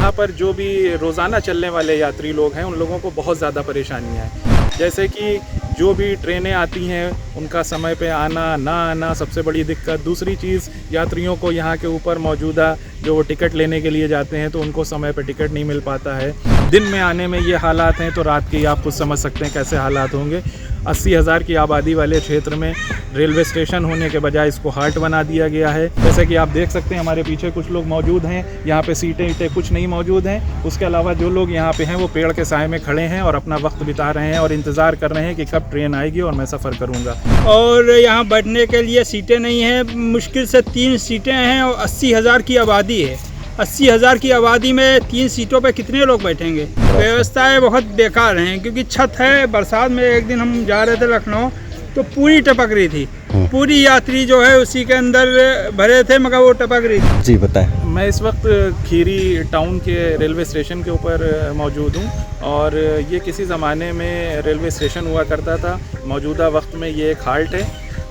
यहाँ पर जो भी रोज़ाना चलने वाले यात्री लोग हैं उन लोगों को बहुत ज़्यादा परेशानियाँ हैं। जैसे कि जो भी ट्रेनें आती हैं उनका समय पे आना ना आना सबसे बड़ी दिक्कत। दूसरी चीज़, यात्रियों को यहाँ के ऊपर मौजूदा जो वो टिकट लेने के लिए जाते हैं तो उनको समय पे टिकट नहीं मिल पाता है। दिन में आने में ये हालात हैं तो रात के आप कुछ समझ सकते हैं कैसे हालात होंगे। 80,000 की आबादी वाले क्षेत्र में रेलवे स्टेशन होने के बजाय इसको हाट बना दिया गया है। जैसे कि आप देख सकते हैं हमारे पीछे कुछ लोग मौजूद हैं, यहाँ पे सीटें कुछ नहीं मौजूद हैं। उसके अलावा जो लोग यहाँ पे हैं वो पेड़ के साए में खड़े हैं और अपना वक्त बिता रहे हैं और इंतज़ार कर रहे हैं कि कब ट्रेन आएगी और मैं सफ़र करूँगा। और यहाँ बैठने के लिए सीटें नहीं हैं, मुश्किल से 3 सीटें हैं और 80,000 की आबादी है। 80,000 की आबादी में 3 सीटों पे कितने लोग बैठेंगे। व्यवस्थाएं बहुत बेकार हैं क्योंकि छत है। बरसात में एक दिन हम जा रहे थे लखनऊ तो पूरी टपक रही थी, पूरी यात्री जो है उसी के अंदर भरे थे मगर वो टपक रही थी। जी बताएं। मैं इस वक्त खीरी टाउन के रेलवे स्टेशन के ऊपर मौजूद हूँ और ये किसी ज़माने में रेलवे स्टेशन हुआ करता था। मौजूदा वक्त में ये एक हाल्ट है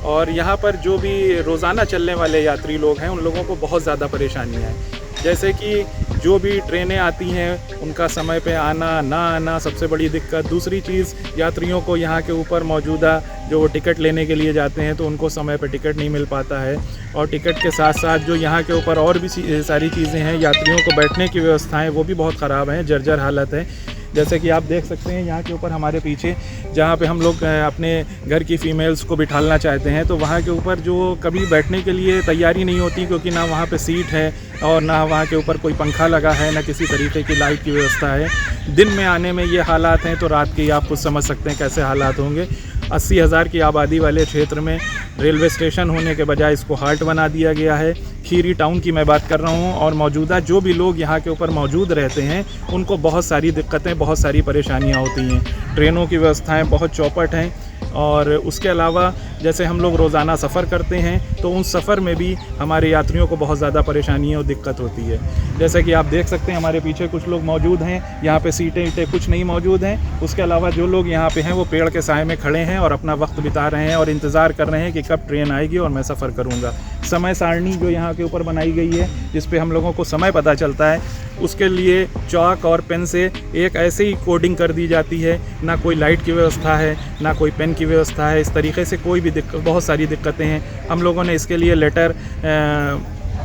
और यहाँ पर जो भी रोज़ाना चलने वाले यात्री लोग हैं उन लोगों को बहुत ज़्यादा परेशानियाँ हैं। जैसे कि जो भी ट्रेनें आती हैं उनका समय पे आना ना आना सबसे बड़ी दिक्कत। दूसरी चीज़, यात्रियों को यहाँ के ऊपर मौजूदा जो वो टिकट लेने के लिए जाते हैं तो उनको समय पे टिकट नहीं मिल पाता है। और टिकट के साथ साथ जो यहाँ के ऊपर और भी सारी चीज़ें हैं, यात्रियों को बैठने की व्यवस्थाएं वो भी बहुत ख़राब हैं, जर्जर हालत है। जैसे कि आप देख सकते हैं यहाँ के ऊपर हमारे पीछे जहाँ पे हम लोग अपने घर की फ़ीमेल्स को बिठालना चाहते हैं तो वहाँ के ऊपर जो कभी बैठने के लिए तैयारी नहीं होती क्योंकि ना वहाँ पे सीट है और ना वहाँ के ऊपर कोई पंखा लगा है, ना किसी तरीके की लाइट की व्यवस्था है। दिन में आने में ये हालात हैं तो रात के आप कुछ समझ सकते हैं कैसे हालात होंगे। 80,000 की आबादी वाले क्षेत्र में रेलवे स्टेशन होने के बजाय इसको हाट बना दिया गया है। खीरी टाउन की मैं बात कर रहा हूँ और मौजूदा जो भी लोग यहाँ के ऊपर मौजूद रहते हैं उनको बहुत सारी दिक्कतें, बहुत सारी परेशानियाँ होती हैं। ट्रेनों की व्यवस्थाएं बहुत चौपट हैं और उसके अलावा जैसे हम लोग रोज़ाना सफ़र करते हैं तो उन सफ़र में भी हमारे यात्रियों को बहुत ज़्यादा परेशानियाँ और दिक्कत होती है। जैसे कि आप देख सकते हैं हमारे पीछे कुछ लोग मौजूद हैं, यहाँ पे सीटें कुछ नहीं मौजूद हैं। उसके अलावा जो लोग यहाँ पे हैं वो पेड़ के साए में खड़े हैं और अपना वक्त बिता रहे हैं और इंतज़ार कर रहे हैं कि कब ट्रेन आएगी और मैं सफ़र करूँगा। समय सारणी जो यहाँ के ऊपर बनाई गई है जिस पे हम लोगों को समय पता चलता है, उसके लिए चॉक और पेन से एक ऐसे ही कोडिंग कर दी जाती है। ना कोई लाइट की व्यवस्था है, ना कोई पेन की व्यवस्था है। इस तरीके से कोई भी बहुत सारी दिक्कतें हैं। हम लोगों ने इसके लिए लेटर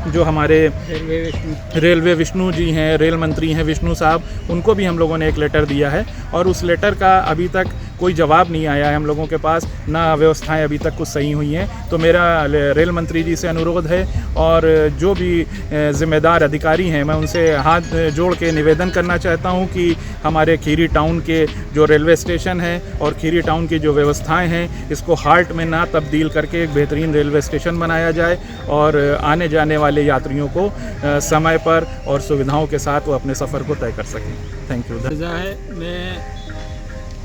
जो हमारे रेलवे विष्णु जी हैं, रेल मंत्री हैं विष्णु साहब, उनको भी हम लोगों ने एक लेटर दिया है और उस लेटर का अभी तक कोई जवाब नहीं आया है हम लोगों के पास, ना व्यवस्थाएं अभी तक कुछ सही हुई हैं। तो मेरा रेल मंत्री जी से अनुरोध है और जो भी ज़िम्मेदार अधिकारी हैं मैं उनसे हाथ जोड़ के निवेदन करना चाहता हूं कि हमारे खीरी टाउन के जो रेलवे स्टेशन है और खीरी टाउन की जो व्यवस्थाएं हैं इसको हाल्ट में ना तब्दील करके एक बेहतरीन रेलवे स्टेशन बनाया जाए और आने जाने वाले यात्रियों को समय पर और सुविधाओं के साथ वो अपने सफ़र को तय कर सकें। Thank you. मैं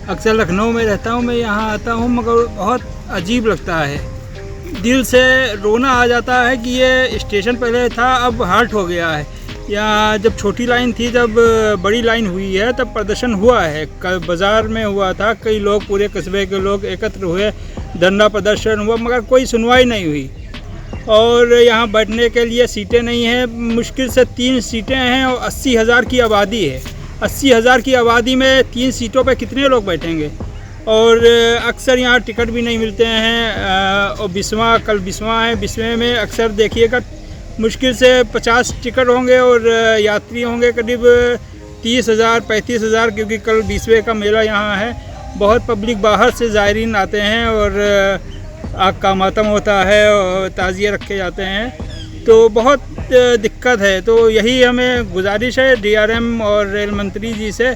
अक्सर लखनऊ में रहता हूँ, मैं यहाँ आता हूँ मगर बहुत अजीब लगता है, दिल से रोना आ जाता है कि ये स्टेशन पहले था अब हाल्ट हो गया है। यहाँ जब छोटी लाइन थी, जब बड़ी लाइन हुई है तब प्रदर्शन हुआ है, कल बाज़ार में हुआ था, कई लोग पूरे कस्बे के लोग एकत्र हुए, धरना प्रदर्शन हुआ मगर कोई सुनवाई नहीं हुई। और यहाँ बैठने के लिए सीटें नहीं हैं, मुश्किल से 3 सीटें हैं और 80,000 की आबादी है। 80,000 की आबादी में 3 सीटों पे कितने लोग बैठेंगे। और अक्सर यहाँ टिकट भी नहीं मिलते हैं और कल बिस्वा है, बिस्वे में अक्सर देखिएगा मुश्किल से 50 टिकट होंगे और यात्री होंगे करीब 30,000 35,000 क्योंकि कल बिस्वे का मेला यहाँ है। बहुत पब्लिक बाहर से ज़ायरीन आते हैं और आग का मातम होता है और ताज़िए रखे जाते हैं, तो बहुत दिक्कत है। तो यही हमें गुजारिश है DRM और रेल मंत्री जी से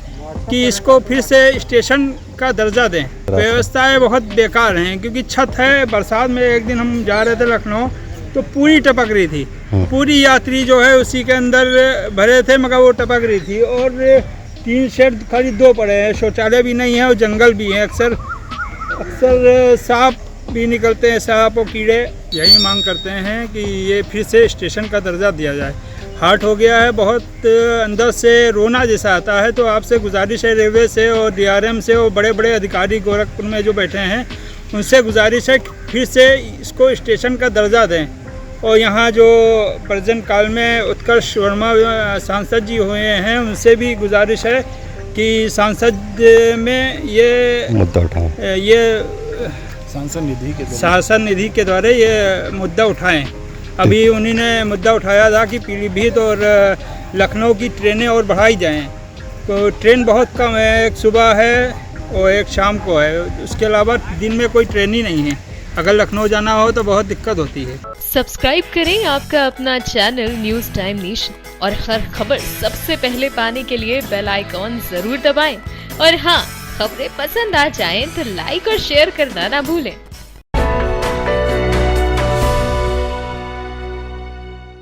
कि इसको फिर से स्टेशन का दर्जा दें। व्यवस्थाएं बहुत बेकार हैं क्योंकि छत है। बरसात में एक दिन हम जा रहे थे लखनऊ तो पूरी टपक रही थी, पूरी यात्री जो है उसी के अंदर भरे थे मगर वो टपक रही थी। और 3 शेड खाली 2 पड़े हैं, शौचालय भी नहीं है और जंगल भी है, अक्सर सांप भी निकलते हैं, सांप और कीड़े। यही मांग करते हैं कि ये फिर से स्टेशन का दर्जा दिया जाए। हार्ट हो गया है, बहुत अंदर से रोना जैसा आता है। तो आपसे गुजारिश है रेलवे से और DRM से और बड़े बड़े अधिकारी गोरखपुर में जो बैठे हैं उनसे गुजारिश है फिर से इसको स्टेशन का दर्जा दें और यहाँ जो प्रेजेंट काल में उत्कर्ष वर्मा सांसद जी हुए हैं, उनसे भी गुजारिश है कि सांसद में ये मुद्दा उठाएं, ये सांसद निधि के द्वारा ये मुद्दा उठाएं। अभी उन्हीं ने मुद्दा उठाया था कि पीलीभीत और लखनऊ की ट्रेनें और बढ़ाई जाएं। तो ट्रेन बहुत कम है, एक सुबह है और एक शाम को है, उसके अलावा दिन में कोई ट्रेन ही नहीं है। अगर लखनऊ जाना हो तो बहुत दिक्कत होती है। सब्सक्राइब करें आपका अपना चैनल न्यूज़ टाइम नेशन और हर खबर सबसे पहले पाने के लिए बेल आइकॉन जरूर दबाएं। और हाँ, खबरें पसंद आ जाएं तो लाइक और शेयर करना ना भूलें।